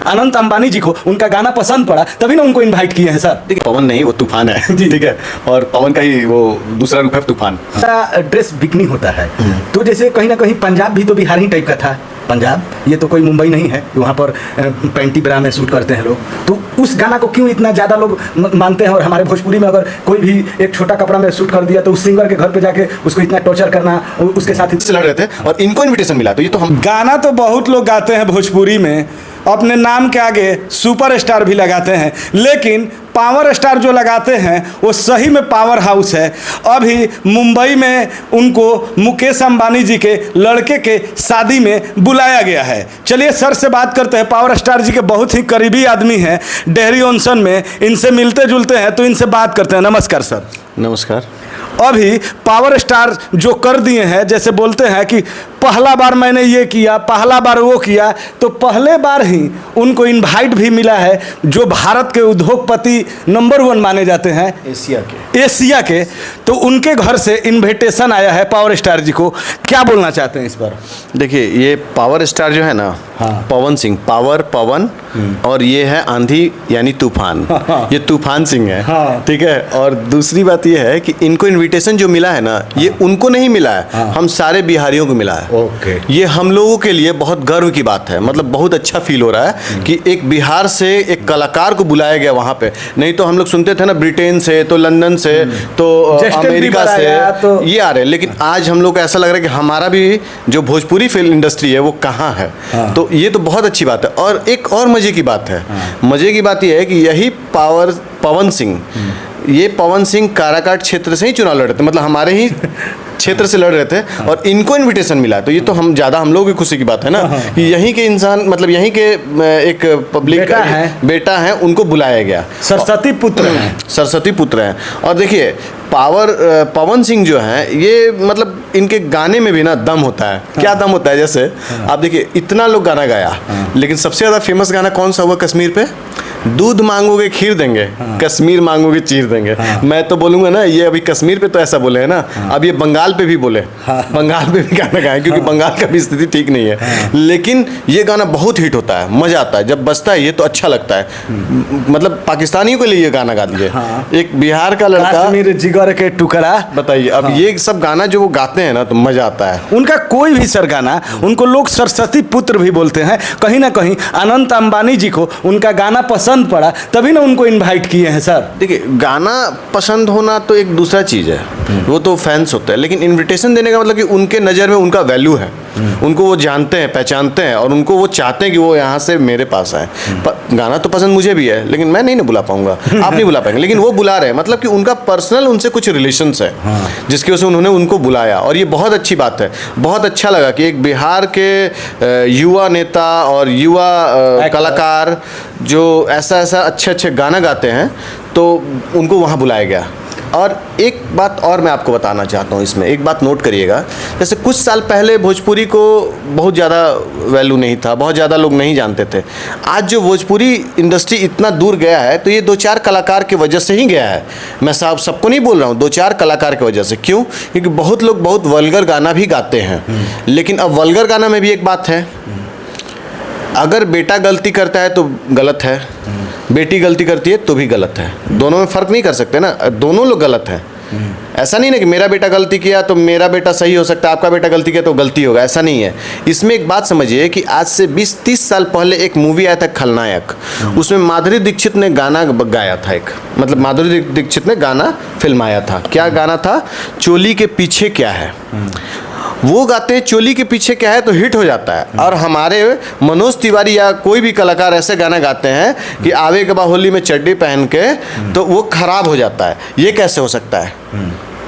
अनंत अंबानी जी को उनका गाना पसंद पड़ा, तभी ना उनको इनवाइट किए हैं सर। देखिए पवन नहीं, वो तूफान है जी, ठीक है, और पवन का ही वो दूसरा रूप है तूफान। ड्रेस बिकनी होता है, तो जैसे कहीं ना कहीं पंजाब भी तो बिहारी टाइप का था। पंजाब ये तो कोई मुंबई नहीं है, वहाँ पर पैंटी ब्रा में शूट करते हैं लोग, तो उस गाना को क्यों इतना ज़्यादा लोग मानते हैं? और हमारे भोजपुरी में अगर कोई भी एक छोटा कपड़ा में शूट कर दिया तो उस सिंगर के घर पे जाके उसको इतना टॉर्चर करना, उसके साथ से लड़ रहे थे और इनको इनविटेशन मिला, तो ये तो हम गाना तो बहुत लोग गाते हैं भोजपुरी में, अपने नाम के आगे सुपर स्टार भी लगाते हैं, लेकिन पावर स्टार जो लगाते हैं वो सही में पावर हाउस है। अभी मुंबई में उनको मुकेश अंबानी जी के लड़के के शादी में बुलाया गया है। चलिए सर से बात करते हैं, पावर स्टार जी के बहुत ही करीबी आदमी हैं, डेहरी ऑनसन में इनसे मिलते जुलते हैं, तो इनसे बात करते हैं। नमस्कार सर। नमस्कार। अभी पावर स्टार जो कर दिए हैं, जैसे बोलते हैं कि पहला बार मैंने ये किया, पहला बार वो किया, तो पहले बार ही उनको इनवाइट भी मिला है जो भारत के उद्योगपति नंबर 1 माने जाते हैं एशिया के, तो उनके घर से इनविटेशन आया है पावर स्टार जी को। क्या बोलना चाहते हैं इस पर? देखिए ये पावर स्टार जो है ना, हाँ। पवन सिंह, पावर पवन, और ये है आंधी यानी तूफान, ये तूफान सिंह है, हाँ। ठीक है। और दूसरी बात ये है कि इनको इनविटेशन जो मिला है ना, ये उनको नहीं मिला है, हम सारे बिहारियों को मिला है। ओके। ये हम लोगों के लिए बहुत गर्व की बात है, मतलब बहुत अच्छा फील हो रहा है कि एक बिहार से एक कलाकार को बुलाया गया वहाँ पे। नहीं तो हम लोग सुनते थे ना ब्रिटेन से, तो लंदन से, तो अमेरिका से तो ये आ रहे हैं, लेकिन आज हम लोग को ऐसा लग रहा है कि हमारा भी जो भोजपुरी फिल्म इंडस्ट्री है वो कहाँ है। तो ये तो बहुत अच्छी बात है। और एक और मजे की बात है, मजे की बात ये है कि यही पवन सिंह, ये पवन सिंह काराकाट क्षेत्र से ही चुनाव लड़ रहे थे, मतलब हमारे ही क्षेत्र से लड़ रहे थे, और इनको इनविटेशन मिला, तो ये तो हम ज़्यादा हम लोग की खुशी की बात है ना कि यहीं के इंसान, मतलब यहीं के एक पब्लिक बेटा है, उनको बुलाया गया। सरस्वती पुत्र हैं, सरस्वती पुत्र हैं। और देखिए पवन सिंह जो हैं, ये मतलब इनके गाने में भी ना दम होता है। क्या दम होता है? जैसे आप देखिए इतना लोग गाना गाया, लेकिन सबसे ज़्यादा फेमस गाना कौन सा हुआ कश्मीर पे? दूध मांगोगे खीर देंगे, कश्मीर मांगोगे चीर देंगे। मैं तो बोलूँगा ना, ये अभी कश्मीर पे तो ऐसा बोले है ना, अब ये बंगाल पे भी बोले, बंगाल पे भी गाना गाए, क्योंकि बंगाल का भी स्थिति ठीक नहीं है। लेकिन ये गाना बहुत हिट होता है, मज़ा आता है जब बजता है, ये तो अच्छा लगता है। मतलब पाकिस्तानियों के लिए ये गाना गा दिए, एक बिहार का लड़का, जिगर के टुकड़ा, बताइए। अब ये सब गाना जो वो गाते हैं ना, तो मज़ा आता है। उनका कोई भी सर गाना, उनको लोग सरस्वती पुत्र भी बोलते हैं। कहीं ना कहीं अनंत अंबानी जी को उनका गाना पसंद पड़ा, तभी ना उनको इनवाइट किए हैं सर। देखिए गाना पसंद होना तो एक दूसरा चीज़ है, वो तो फैंस होते हैं, लेकिन इनविटेशन देने का मतलब कि उनके नज़र में उनका वैल्यू है, उनको वो जानते हैं, पहचानते हैं, और उनको वो चाहते हैं कि वो यहाँ से मेरे पास आए। गाना तो पसंद मुझे भी है, लेकिन मैं नहीं ना बुला पाऊंगा, आप नहीं बुला पाएंगे, लेकिन वो बुला रहे हैं, मतलब कि उनका पर्सनल उनसे कुछ रिलेशंस है, जिसकी वजह से उन्होंने उनको बुलाया। और ये बहुत अच्छी बात है, बहुत अच्छा लगा कि एक बिहार के युवा नेता और युवा कलाकार जो ऐसा अच्छे गाना गाते हैं, तो उनको वहाँ बुलाया गया। और एक बात और मैं आपको बताना चाहता हूँ, इसमें एक बात नोट करिएगा। जैसे कुछ साल पहले भोजपुरी को बहुत ज़्यादा वैल्यू नहीं था, बहुत ज़्यादा लोग नहीं जानते थे। आज जो भोजपुरी इंडस्ट्री इतना दूर गया है, तो ये 2-4 कलाकार की वजह से ही गया है। मैं सबको नहीं बोल रहा हूँ, 2-4 कलाकार की वजह से। क्यों? क्योंकि बहुत लोग बहुत वल्गर गाना भी गाते हैं, लेकिन अब वल्गर गाना में भी एक बात है, अगर बेटा गलती करता है तो गलत है, बेटी गलती करती है तो भी गलत है। दोनों में फ़र्क नहीं कर सकते ना, दोनों लोग गलत हैं। ऐसा नहीं ना कि मेरा बेटा गलती किया तो मेरा बेटा सही हो सकता है, आपका बेटा गलती किया तो गलती होगा, ऐसा नहीं है। इसमें एक बात समझिए कि आज से 20-30 साल पहले एक मूवी आया था खलनायक, उसमें माधुरी दीक्षित ने गाना गाया था, एक मतलब माधुरी दीक्षित ने गाना फिल्माया था। क्या गाना था? चोली के पीछे क्या है। वो गाते हैं चोली के पीछे क्या है, तो हिट हो जाता है। और हमारे मनोज तिवारी या कोई भी कलाकार ऐसे गाना गाते हैं कि आवे के बा होली में चड्डी पहन के, तो वो खराब हो जाता है। ये कैसे हो सकता है?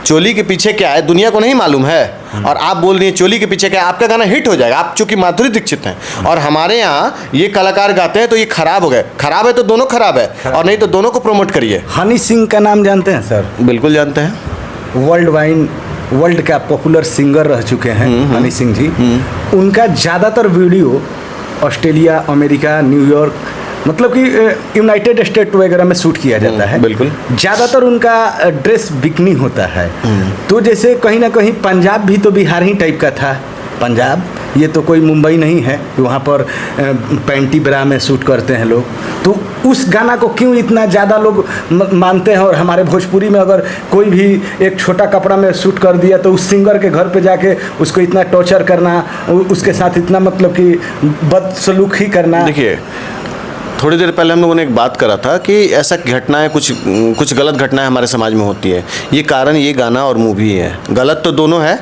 चोली के पीछे क्या है दुनिया को नहीं मालूम है, और आप बोल रही हैं चोली के पीछे क्या है, आपका गाना हिट हो जाएगा। आप चूंकि माधुरी दीक्षित हैं और हमारे यहाँ ये कलाकार गाते हैं, तो ये खराब हो गए। खराब है तो दोनों खराब है, और नहीं तो दोनों को प्रमोट करिए। हनी सिंह का नाम जानते हैं सर? बिल्कुल जानते हैं। वर्ल्ड का पॉपुलर सिंगर रह चुके हैं हनी सिंह जी। उनका ज़्यादातर वीडियो ऑस्ट्रेलिया, अमेरिका, न्यूयॉर्क, मतलब कि यूनाइटेड स्टेट वगैरह में शूट किया जाता है। बिल्कुल। ज़्यादातर उनका ड्रेस बिकनी होता है। तो जैसे कहीं ना कहीं पंजाब भी तो बिहार ही टाइप का था। पंजाब ये तो कोई मुंबई नहीं है कि वहाँ पर पैंटी ब्रा में शूट करते हैं लोग। तो उस गाना को क्यों इतना ज़्यादा लोग मानते हैं, और हमारे भोजपुरी में अगर कोई भी एक छोटा कपड़ा में शूट कर दिया तो उस सिंगर के घर पे जाके उसको इतना टॉर्चर करना, उसके साथ इतना मतलब कि बदसलूकी करना। देखिए, थोड़ी देर पहले हम लोगों ने एक बात करा था कि ऐसा घटनाएं कुछ गलत घटनाएं हमारे समाज में होती है। ये कारण ये गाना और मूवी है। गलत तो दोनों है,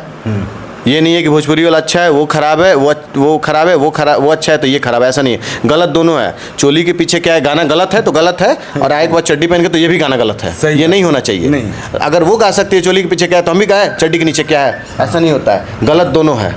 ये नहीं है कि भोजपुरी वाला अच्छा है वो खराब है, वो खराब है वो अच्छा है तो ये खराब है, ऐसा नहीं है। गलत दोनों है। चोली के पीछे क्या है, गाना गलत है तो गलत है, और आए के बाद चड्डी पहन के तो ये भी गाना गलत है। ये नहीं होना चाहिए। नहीं। अगर वो गा सकती है चोली के पीछे क्या है तो हम भी गाएं चड्डी के नीचे क्या है, ऐसा नहीं होता है। गलत दोनों है।